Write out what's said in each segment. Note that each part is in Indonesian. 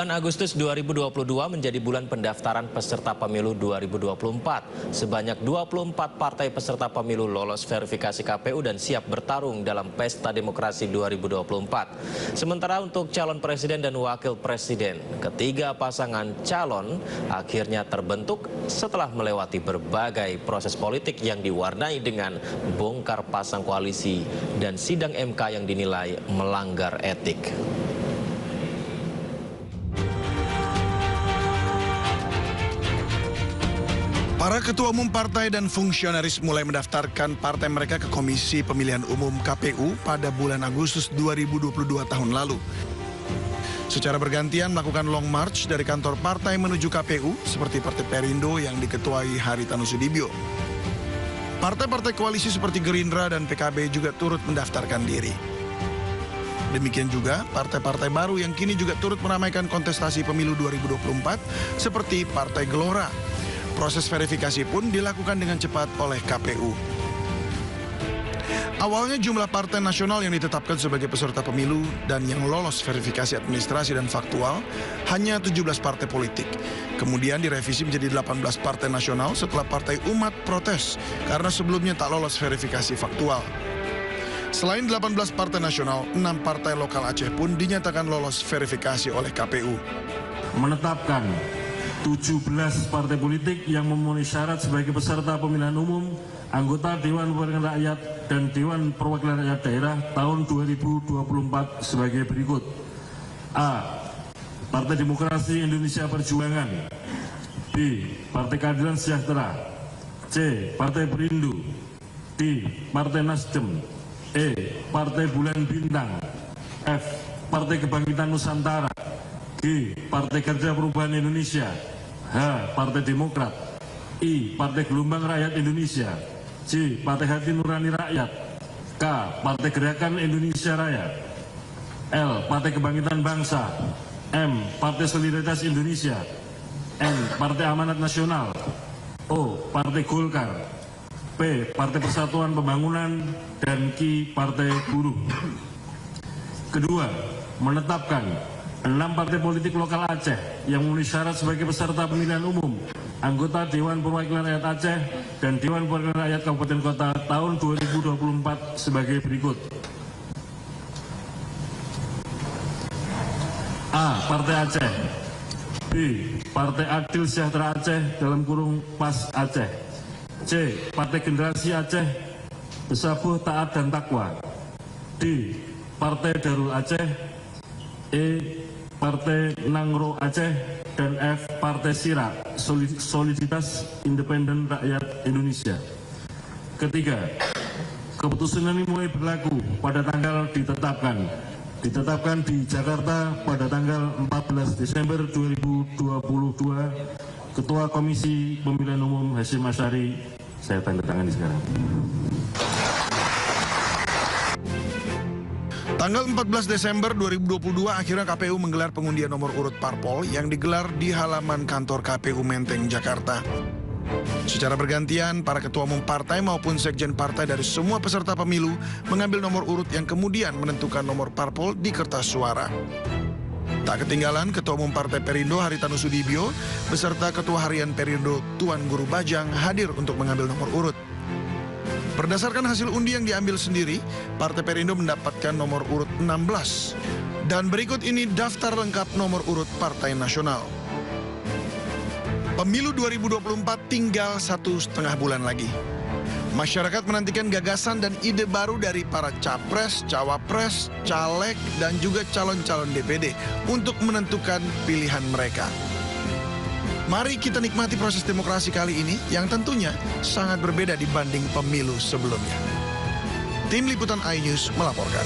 Bulan Agustus 2022 menjadi bulan pendaftaran peserta pemilu 2024. Sebanyak 24 partai peserta pemilu lolos verifikasi KPU dan siap bertarung dalam Pesta Demokrasi 2024. Sementara untuk calon presiden dan wakil presiden, ketiga pasangan calon akhirnya terbentuk setelah melewati berbagai proses politik yang diwarnai dengan bongkar pasang koalisi dan sidang MK yang dinilai melanggar etik. Para ketua umum partai dan fungsionaris mulai mendaftarkan partai mereka ke Komisi Pemilihan Umum KPU pada bulan Agustus 2022 tahun lalu. Secara bergantian melakukan long march dari kantor partai menuju KPU seperti Partai Perindo yang diketuai Haritanu Sudibyo. Partai-partai koalisi seperti Gerindra dan PKB juga turut mendaftarkan diri. Demikian juga partai-partai baru yang kini juga turut meramaikan kontestasi pemilu 2024 seperti Partai Gelora. Proses verifikasi pun dilakukan dengan cepat oleh KPU. Awalnya jumlah partai nasional yang ditetapkan sebagai peserta pemilu dan yang lolos verifikasi administrasi dan faktual hanya 17 partai politik. Kemudian direvisi menjadi 18 partai nasional setelah Partai Umat protes karena sebelumnya tak lolos verifikasi faktual. Selain 18 partai nasional, 6 partai lokal Aceh pun dinyatakan lolos verifikasi oleh KPU. Menetapkan 17 partai politik yang memenuhi syarat sebagai peserta pemilihan umum, anggota Dewan Perwakilan Rakyat dan Dewan Perwakilan Rakyat Daerah tahun 2024 sebagai berikut. A. Partai Demokrasi Indonesia Perjuangan. B. Partai Keadilan Sejahtera. C. Partai Perindo. D. Partai Nasdem. E. Partai Bulan Bintang. F. Partai Kebangkitan Nusantara. G. Partai Kerja Perubahan Indonesia. H. Partai Demokrat. I. Partai Gelombang Rakyat Indonesia. C. Partai Hati Nurani Rakyat. K. Partai Gerakan Indonesia Raya. L. Partai Kebangkitan Bangsa. M. Partai Solidaritas Indonesia. N. Partai Amanat Nasional. O. Partai Golkar. P. Partai Persatuan Pembangunan. Dan Q. Partai Buruh. Kedua, menetapkan 6 partai politik lokal Aceh yang memenuhi syarat sebagai peserta pemilihan umum, anggota Dewan Perwakilan Rakyat Aceh dan Dewan Perwakilan Rakyat Kabupaten Kota tahun 2024 sebagai berikut. A. Partai Aceh. B. Partai Adil Sejahtera Aceh dalam kurung PAS Aceh. C. Partai Generasi Aceh, Besabuh Taat dan Takwa. D. Partai Darul Aceh. E. Partai Nangro Aceh. Dan F. Partai Sirak, Soliditas Independen Rakyat Indonesia. Ketiga, keputusan ini mulai berlaku pada tanggal ditetapkan di Jakarta pada tanggal 14 Desember 2022. Ketua Komisi Pemilihan Umum Hasyim Asyari, saya tanda tangan di sekarang. Tanggal 14 Desember 2022 akhirnya KPU menggelar pengundian nomor urut parpol yang digelar di halaman kantor KPU Menteng, Jakarta. Secara bergantian, para ketua umum partai maupun sekjen partai dari semua peserta pemilu mengambil nomor urut yang kemudian menentukan nomor parpol di kertas suara. Tak ketinggalan, Ketua Umum Partai Perindo Haritanu Sudibyo beserta Ketua Harian Perindo Tuan Guru Bajang hadir untuk mengambil nomor urut. Berdasarkan hasil undi yang diambil sendiri, Partai Perindo mendapatkan nomor urut 16. Dan berikut ini daftar lengkap nomor urut Partai Nasional. Pemilu 2024 tinggal 1,5 bulan lagi. Masyarakat menantikan gagasan dan ide baru dari para capres, cawapres, caleg, dan juga calon-calon DPD untuk menentukan pilihan mereka. Mari kita nikmati proses demokrasi kali ini yang tentunya sangat berbeda dibanding pemilu sebelumnya. Tim Liputan iNews melaporkan.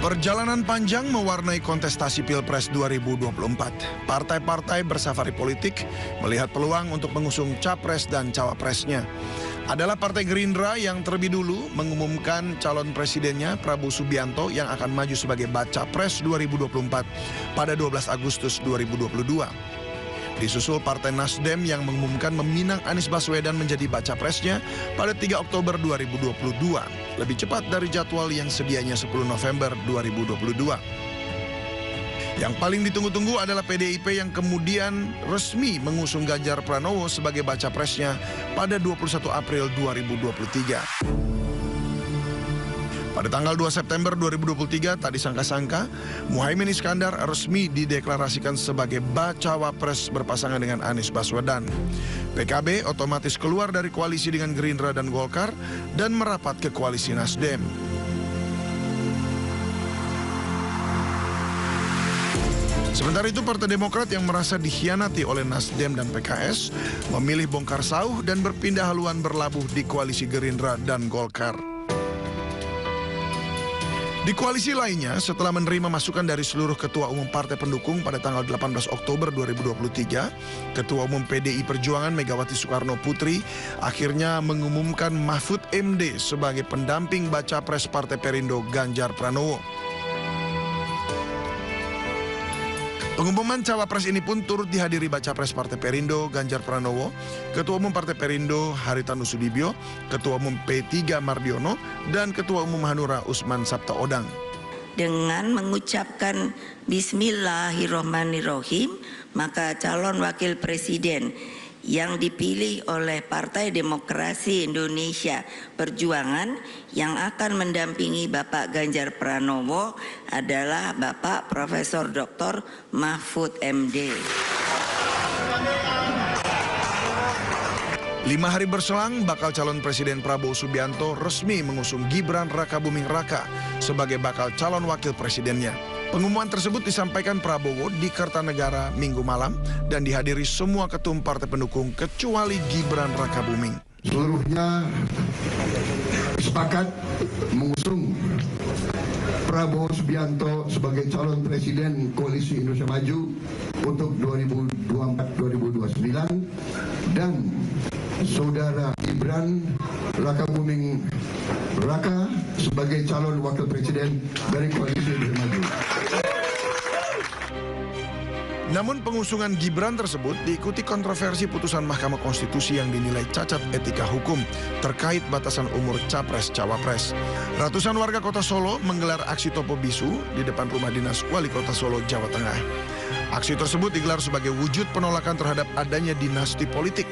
Perjalanan panjang mewarnai kontestasi Pilpres 2024. Partai-partai bersafari politik melihat peluang untuk mengusung capres dan cawapresnya. Adalah Partai Gerindra yang terlebih dulu mengumumkan calon presidennya Prabowo Subianto yang akan maju sebagai baca pres 2024 pada 12 Agustus 2022. Disusul Partai Nasdem yang mengumumkan meminang Anies Baswedan menjadi baca presnya pada 3 Oktober 2022, lebih cepat dari jadwal yang sedianya 10 November 2022. Yang paling ditunggu-tunggu adalah PDIP yang kemudian resmi mengusung Ganjar Pranowo sebagai baca presnya pada 21 April 2023. Pada tanggal 2 September 2023, tak disangka-sangka, Muhaimin Iskandar resmi dideklarasikan sebagai bacawa pres berpasangan dengan Anies Baswedan. PKB otomatis keluar dari koalisi dengan Gerindra dan Golkar dan merapat ke koalisi Nasdem. Sementara itu Partai Demokrat yang merasa dikhianati oleh Nasdem dan PKS memilih bongkar sauh dan berpindah haluan berlabuh di koalisi Gerindra dan Golkar. Di koalisi lainnya, setelah menerima masukan dari seluruh ketua umum partai pendukung pada tanggal 18 Oktober 2023, Ketua Umum PDI Perjuangan Megawati Soekarno Putri akhirnya mengumumkan Mahfud MD sebagai pendamping baca pres Partai Perindo Ganjar Pranowo. Pengumuman cawapres ini pun turut dihadiri baca pres Partai Perindo Ganjar Pranowo, Ketua Umum Partai Perindo Haritanu Sudibyo, Ketua Umum P3 Mardiono, dan Ketua Umum Hanura Usman Sabtaodang. Dengan mengucapkan Bismillahirrohmanirrohim, maka calon wakil presiden yang dipilih oleh Partai Demokrasi Indonesia Perjuangan yang akan mendampingi Bapak Ganjar Pranowo adalah Bapak Profesor Dr. Mahfud MD. 5 hari berselang, bakal calon Presiden Prabowo Subianto resmi mengusung Gibran Rakabuming Raka sebagai bakal calon wakil presidennya. Pengumuman tersebut disampaikan Prabowo di Kertanegara Minggu malam dan dihadiri semua ketum partai pendukung kecuali Gibran Rakabuming. Seluruhnya sepakat mengusung Prabowo Subianto sebagai calon presiden Koalisi Indonesia Maju untuk 2024-2029 dan Saudara Gibran Rakabuming Raka sebagai calon wakil presiden dari Koalisi Indonesia Maju. Namun pengusungan Gibran tersebut diikuti kontroversi putusan Mahkamah Konstitusi yang dinilai cacat etika hukum terkait batasan umur capres-cawapres. Ratusan warga kota Solo menggelar aksi topo bisu di depan rumah dinas Wali Kota Solo, Jawa Tengah. Aksi tersebut digelar sebagai wujud penolakan terhadap adanya dinasti politik.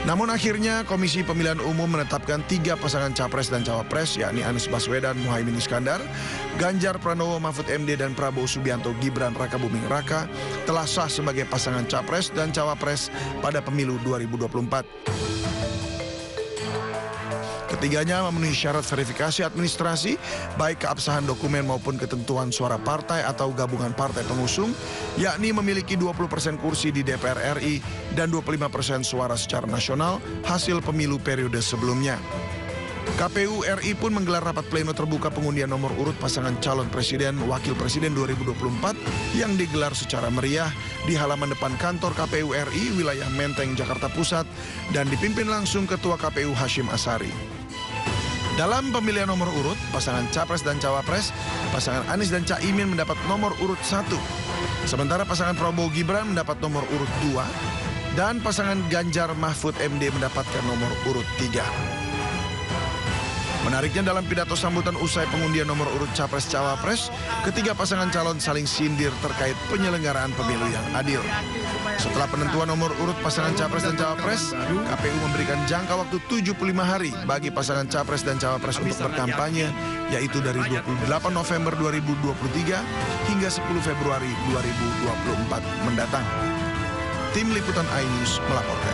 Namun akhirnya Komisi Pemilihan Umum menetapkan 3 pasangan capres dan cawapres, yakni Anies Baswedan, Muhaimin Iskandar, Ganjar Pranowo, Mahfud MD, dan Prabowo Subianto, Gibran Rakabuming Raka telah sah sebagai pasangan capres dan cawapres pada pemilu 2024. Ketiganya memenuhi syarat verifikasi administrasi, baik keabsahan dokumen maupun ketentuan suara partai atau gabungan partai pengusung, yakni memiliki 20% kursi di DPR RI dan 25% suara secara nasional hasil pemilu periode sebelumnya. KPU RI pun menggelar rapat pleno terbuka pengundian nomor urut pasangan calon presiden wakil presiden 2024 yang digelar secara meriah di halaman depan kantor KPU RI wilayah Menteng, Jakarta Pusat dan dipimpin langsung Ketua KPU Hashim Ashari. Dalam pemilihan nomor urut, pasangan capres dan cawapres, pasangan Anies dan Caimin mendapat nomor urut 1. Sementara pasangan Prabowo Gibran mendapat nomor urut 2. Dan pasangan Ganjar Mahfud MD mendapatkan nomor urut 3. Menariknya dalam pidato sambutan usai pengundian nomor urut capres-cawapres, ketiga pasangan calon saling sindir terkait penyelenggaraan pemilu yang adil. Setelah penentuan nomor urut pasangan capres dan cawapres, KPU memberikan jangka waktu 75 hari bagi pasangan capres dan cawapres untuk berkampanye, yaitu dari 28 November 2023 hingga 10 Februari 2024 mendatang. Tim Liputan iNews melaporkan.